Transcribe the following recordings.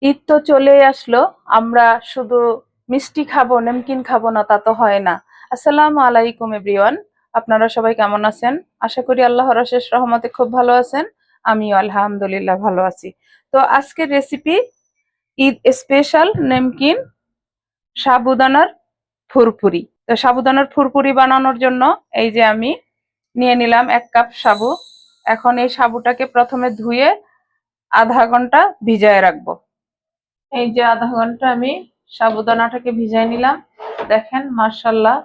ঈদ তো চলেই আসলো। আমরা শুধু মিষ্টি খাবো, নমকিন খাবো না তা তো হয় না। আসসালামু আলাইকুম এভরিওয়ান। আপনারা সবাই কেমন আছেন? আশা করি আল্লাহর অশেষ রহমতে খুব ভালো আছেন। আমিও আলহামদুলিল্লাহ ভালো আছি। তো আজকের রেসিপি ঈদ স্পেশাল নমকিন সাবুদানার ফুরফুরি। তো সাবুদানার ফুরফুরি বানানোর জন্য এই যে আমি নিয়ে নিলাম 1 কাপ সাবু। এখন এই সাবুটাকে প্রথমে ধুয়ে আধা ঘন্টা ভিজায় রাখবো। এই যে আধা ঘন্টা আমি সাবুদানাটাকে ভিজাই নিলাম। দেখেন মাশাআল্লাহ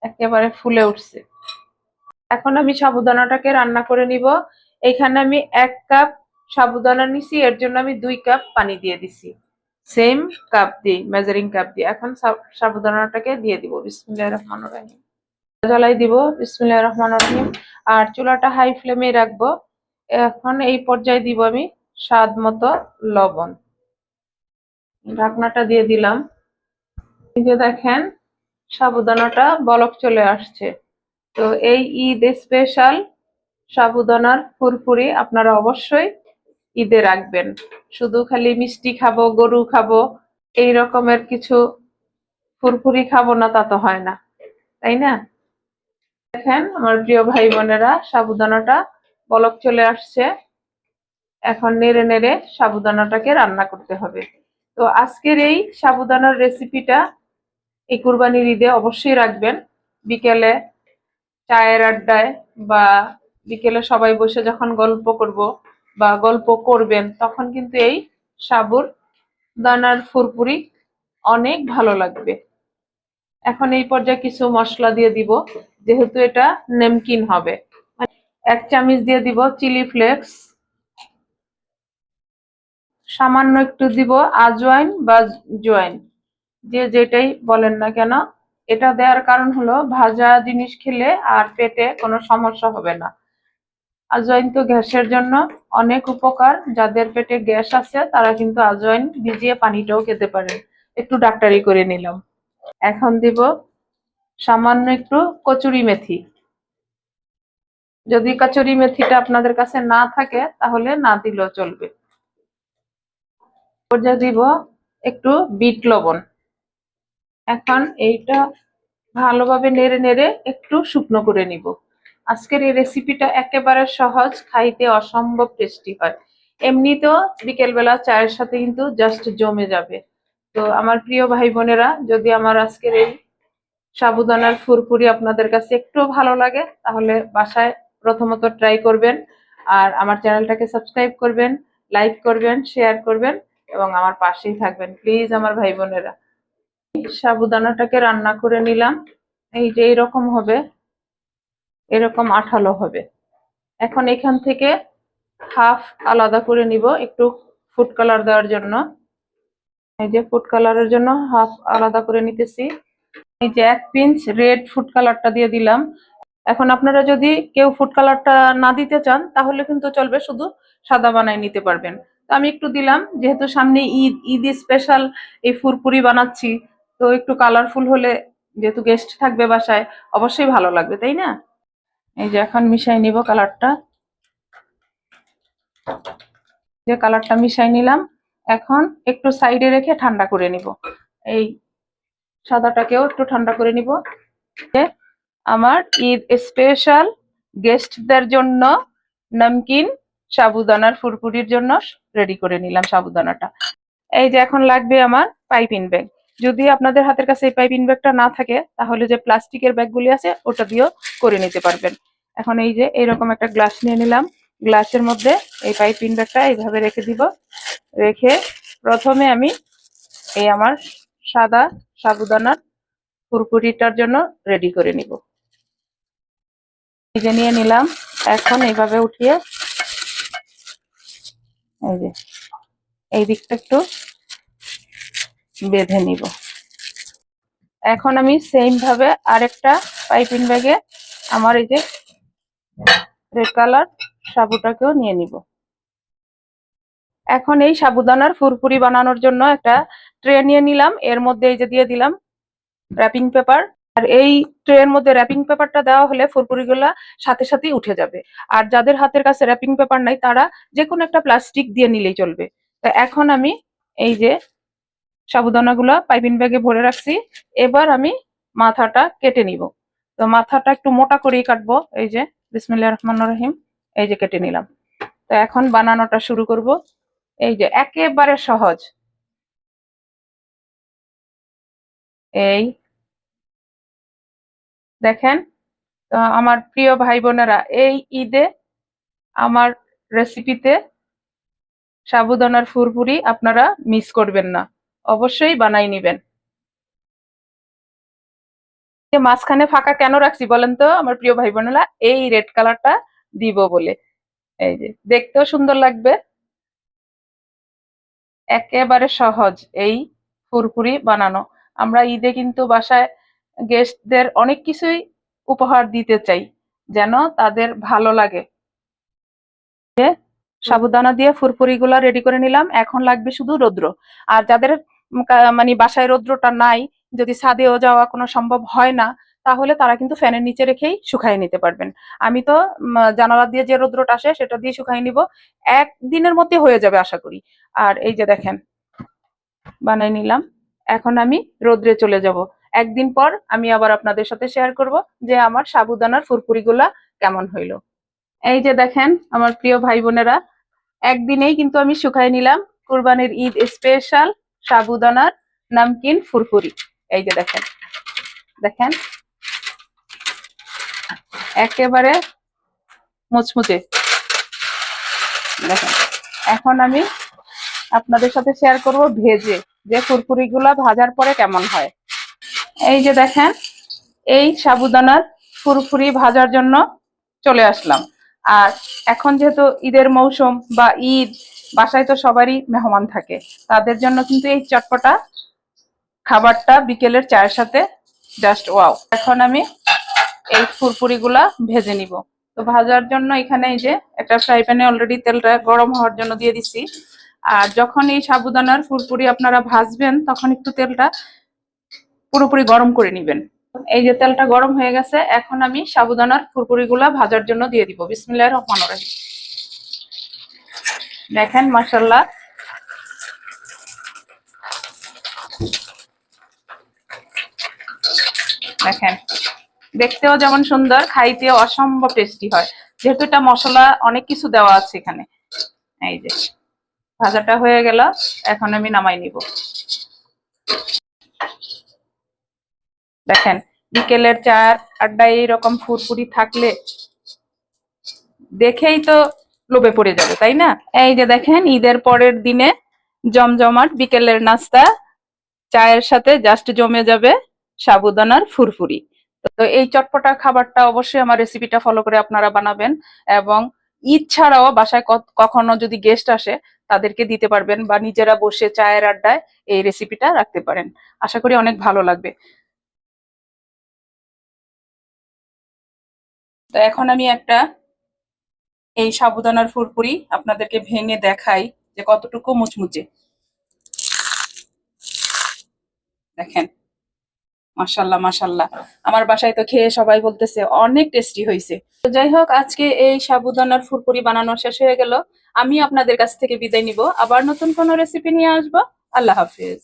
একেবারে ফুলে উঠছে। এখন আমি সাবুদানাটাকে রান্না করে নিব। এইখানে আমি 1 কাপ সাবুদানা নিছি, এর জন্য আমি 2 কাপ পানি দিয়ে দিছি। সেম কাপ দিয়ে, মেজারিং কাপ দিয়ে। এখন সাবুদানাটাকে দিয়ে দিব। বিসমিল্লাহির রহমানির রহিম। জ্বালাই দিব। বিসমিল্লাহির রহমানির রহিম। আর চুলাটা হাই ফ্লেমে রাখবো। এখন এই পর্যায়ে দিব আমি স্বাদ মতো লবণ। ঢাকনাটা দিয়ে দিলাম। এই যে দেখেন সাবুদানাটা বলক চলে আসছে। তো এই ঈদ স্পেশাল সাবুদানার ফুরফুরি আপনারা অবশ্যই ঈদে রাখবেন। শুধু খালি মিষ্টি খাবো, গরু খাবো, এই রকমের কিছু ফুরফুরি খাবো না তা তো হয় না, তাই না? দেখেন আমার প্রিয় ভাই বোনেরা, সাবুদানাটা বলক চলে আসছে। এখন নেড়ে নেড়ে সাবুদানাটাকে রান্না করতে হবে। তো আজকের এই সাবুদানার রেসিপিটা এই কুরবানির ঈদে অবশ্যই রাখবেন। বিকেলে চায়ের আড্ডায় বা বিকেলে সবাই বসে যখন গল্প করব বা গল্প করবেন, তখন কিন্তু এই সাবুর দানার ফুরফুরি অনেক ভালো লাগবে। এখন এই পর্যায়ে কিছু মশলা দিয়ে দিব, যেহেতু এটা নেমকিন হবে। 1 চামচ দিয়ে দিব চিলি ফ্লেক্স। সামান্য একটু দিব আজওয়াইন বা জোয়াইন, যে যেটাই বলেন না কেন। এটা দেওয়ার কারণ হলো ভাজা জিনিস খেলে আর পেটে কোনো সমস্যা হবে না। আজওয়াইন তো গ্যাসের জন্য অনেক উপকার। যাদের পেটে গ্যাস আছে তারা কিন্তু আজওয়াইন ভিজিয়ে পানিটাও খেতে পারেন। একটু ডাক্তারি করে নিলাম। এখন দিব সামান্য একটু কচুরি মেথি। যদি কচুরি মেথিটা আপনাদের কাছে না থাকে তাহলে না দিলেও চলবে। পর্যায়ে দিব একটু বিট লবণ। এখন এইটা ভালোভাবে নেড়ে নেড়ে একটু শুকনো করে নিব। আজকের এই রেসিপিটা একেবারে সহজ, খাইতে অসম্ভব টেস্টি হয়। এমনিতেও বিকেলবেলা চায়ের সাথে কিন্তু জাস্ট জমে যাবে। তো আমার প্রিয় ভাই বোনেরা, যদি আমার আজকের এই সাবুদানার ফুরফুরি আপনাদের কাছে একটু ভালো লাগে তাহলে বাসায় প্রথমত ট্রাই করবেন। আর আমার চ্যানেলটাকে সাবস্ক্রাইব করবেন, লাইক করবেন, শেয়ার করবেন এবং আমার পাশেই থাকবেন প্লিজ আমার ভাই বোনেরা। সাবুদানাটাকে রান্না করে নিলাম। এই যে এরকম হবে, এরকম আঠালো হবে। এখন এখান থেকে হাফ আলাদা করে নিব একটু ফুড কালার দেওয়ার জন্য। এই যে ফুড কালারের জন্য হাফ আলাদা করে নিতেছি। এই যে 1 পিঞ্চ রেড ফুড কালারটা দিয়ে দিলাম। এখন আপনারা যদি কেউ ফুড কালারটা না দিতে চান তাহলে কিন্তু চলবে, শুধু সাদা বানাই নিতে পারবেন। তো আমি একটু দিলাম, যেহেতু সামনে ঈদ, ঈদ স্পেশাল এই ফুরফুরি বানাচ্ছি। তো একটু কালারফুল হলে, যেহেতু গেস্ট থাকবে বাসায়, অবশ্যই ভালো লাগবে, তাই না? এই যে এখন মিশাই নিব কালারটা। যে কালারটা মিশাই নিলাম। এখন একটু সাইডে রেখে ঠান্ডা করে নিব। এই সাদাটাকেও একটু ঠান্ডা করে নিব। আমার ঈদ স্পেশাল গেস্টদের জন্য নমকিন সাবুদানার ফুরফুরির জন্য রেডি করে নিলাম সাবুদানাটা। এই যে এখন লাগবে আমার পাইপিং ব্যাগ। যদি আপনাদের হাতের কাছে এই পাইপিং ব্যাগটা না থাকে তাহলে যে প্লাস্টিকের ব্যাগগুলি আছে ওটা দিয়েও করে নিতে পারবেন। এখন এই যে এরকম একটা গ্লাস নিয়ে নিলাম। গ্লাসের মধ্যে এই পাইপিং ব্যাগটা এইভাবে রেখে দিব। রেখে প্রথমে আমি এই আমার সাদা সাবুদানার ফুরফুরিটার জন্য রেডি করে নিব। এই যে নিয়ে নিলাম। এখন এইভাবে উঠিয়ে এই যে এই দিকটা একটু বেঁধে নিব। এখন আমি সেম ভাবে আরেকটা পাইপিং ব্যাগে আমার এই যে রেড কালার সাবুটাকেও নিয়ে নিব। এখন এই সাবুদানার ফুরফুরি বানানোর জন্য একটা ট্রে নিয়ে নিলাম। এর মধ্যে এই যে দিয়ে দিলাম র্যাপিং পেপার। আর এই ট্রের মধ্যে র্যাপিং পেপারটা দেওয়া হলে ফুরফুরিগুলা সাথে সাথেই উঠে যাবে। আর যাদের হাতের কাছে র্যাপিং পেপার নাই তারা যে কোনো একটা প্লাস্টিক দিয়ে নিলেই চলবে। তো এখন আমি এই যে সাবুদানাগুলো পাইপিং ব্যাগে ভরে রাখছি। এবার আমি মাথাটা কেটে নিব। তো মাথাটা একটু মোটা করেই কাটবো। এই যে বিসমিল্লাহির রহমানির রহিম, এই যে কেটে নিলাম। তো এখন বানানোটা শুরু করব। এই যে একেবারে সহজ। এই দেখেন, তো আমার প্রিয় ভাই বোনেরা, এই ঈদে আমার রেসিপিতে সাবুদানার ফুরফুরি আপনারা মিস করবেন না, অবশ্যই বানাই নিবেন। মাঝখানে ফাঁকা কেন রাখছি বলেন তো আমার প্রিয় ভাই বোনেরা? এই রেড কালারটা দিব বলে। এই যে দেখতেও সুন্দর লাগবে। একেবারে সহজ এই ফুরফুরি বানানো। আমরা ঈদে কিন্তু বাসায় গেস্টদের অনেক কিছুই উপহার দিতে চাই, যেন তাদের ভালো লাগে। সাবুদানা দিয়ে ফুরফুরি গুলা রেডি করে নিলাম। এখন লাগবে শুধু রৌদ্র। আর যাদের মানে বাসায় রৌদ্রটা নাই, যদি ছাদেও যাওয়া কোনো সম্ভব হয় না, তাহলে তারা কিন্তু ফ্যানের নিচে রেখেই শুকাই নিতে পারবেন। আমি তো জানালা দিয়ে যে রৌদ্রটা আসে সেটা দিয়ে শুকাই নিব। একদিনের মধ্যে হয়ে যাবে আশা করি। আর এই যে দেখেন, বানাই নিলাম। এখন আমি রোদ্রে চলে যাব। একদিন পর আমি আবার আপনাদের সাথে শেয়ার করব যে আমার সাবুদানার ফুরফুরি গুলা কেমন হইলো। এই যে দেখেন আমার প্রিয় ভাই বোনেরা, একদিনেই কিন্তু আমি শুকাই নিলাম কুরবানির ঈদ স্পেশাল সাবুদানার নামকিন ফুরফুরি। এই যে দেখেন, দেখেন একেবারে মুচমুচে। দেখেন, এখন আমি আপনাদের সাথে শেয়ার করব ভেজে যে ফুরফুরি গুলা ভাজার পরে কেমন হয়। এই যে দেখেন, এই সাবুদানার ফুরফুরি ভাজার জন্য চলে আসলাম। আর এখন যেহেতু ঈদের মৌসুম বা ঈদ, বাসায় তো সবারই মেহমান থাকে, তাদের জন্য কিন্তু এই চটপটা খাবারটা বিকেলের চায়ের সাথে জাস্ট ওয়াও। এখন আমি এই ফুরফুরি গুলা ভেজে নিব। তো ভাজার জন্য এখানে এই যে একটা ফ্রাই প্যানে অলরেডি তেলটা গরম হওয়ার জন্য দিয়ে দিচ্ছি। আর যখন এই সাবুদানার ফুরফুরি আপনারা ভাজবেন, তখন একটু তেলটা পুরোপুরি গরম করে নিবেন। এই যে তেলটা গরম হয়ে গেছে, এখন আমি সাবুদানার ফুরফুরি গুলা ভাজার জন্য দিয়ে দিব। বিসমিল্লাহির রহমানির রহিম। দেখেন মাশাআল্লাহ, দেখেন দেখতেও যেমন সুন্দর, খাইতেও অসম্ভব টেস্টি হয়, যেহেতু এটা মশলা অনেক কিছু দেওয়া আছে এখানে। এই যে ভাজাটা হয়ে গেল, এখন আমি নামাই নিব। দেখেন, বিকেলের চার আড্ডায় এইরকম ফুরফুরি থাকলে দেখেই তো লোভে পড়ে যাবে, তাই না? এই যে দেখেন, ঈদের পরের দিনে জমজমাট বিকেলের নাস্তা, চায়ের সাথে জাস্ট জমে যাবে সাবুদানার ফুরফুরি। তো এই চটপটা খাবারটা অবশ্যই আমার রেসিপিটা ফলো করে আপনারা বানাবেন, এবং ঈদ ছাড়াও বাসায় কখনো যদি গেস্ট আসে তাদেরকে দিতে পারবেন, বা নিজেরা বসে চায়ের আড্ডায় এই রেসিপিটা রাখতে পারেন। আশা করি অনেক ভালো লাগবে। তো এখন আমি একটা এই সাবুদানার ফুরফুরি আপনাদেরকে ভেঙে দেখাই যে কতটুকু মুচমুচে। দেখেন, মাশাল্লাহ মাশাল্লাহ, আমার বাসায় তো খেয়ে সবাই বলতেছে অনেক টেস্টি হয়েছে। তো যাই হোক, আজকে এই সাবুদানার ফুরফুরি বানানো শেষ হয়ে গেল। আমি আপনাদের কাছ থেকে বিদায় নিব, আবার নতুন কোনো রেসিপি নিয়ে আসবো। আল্লাহ হাফিজ।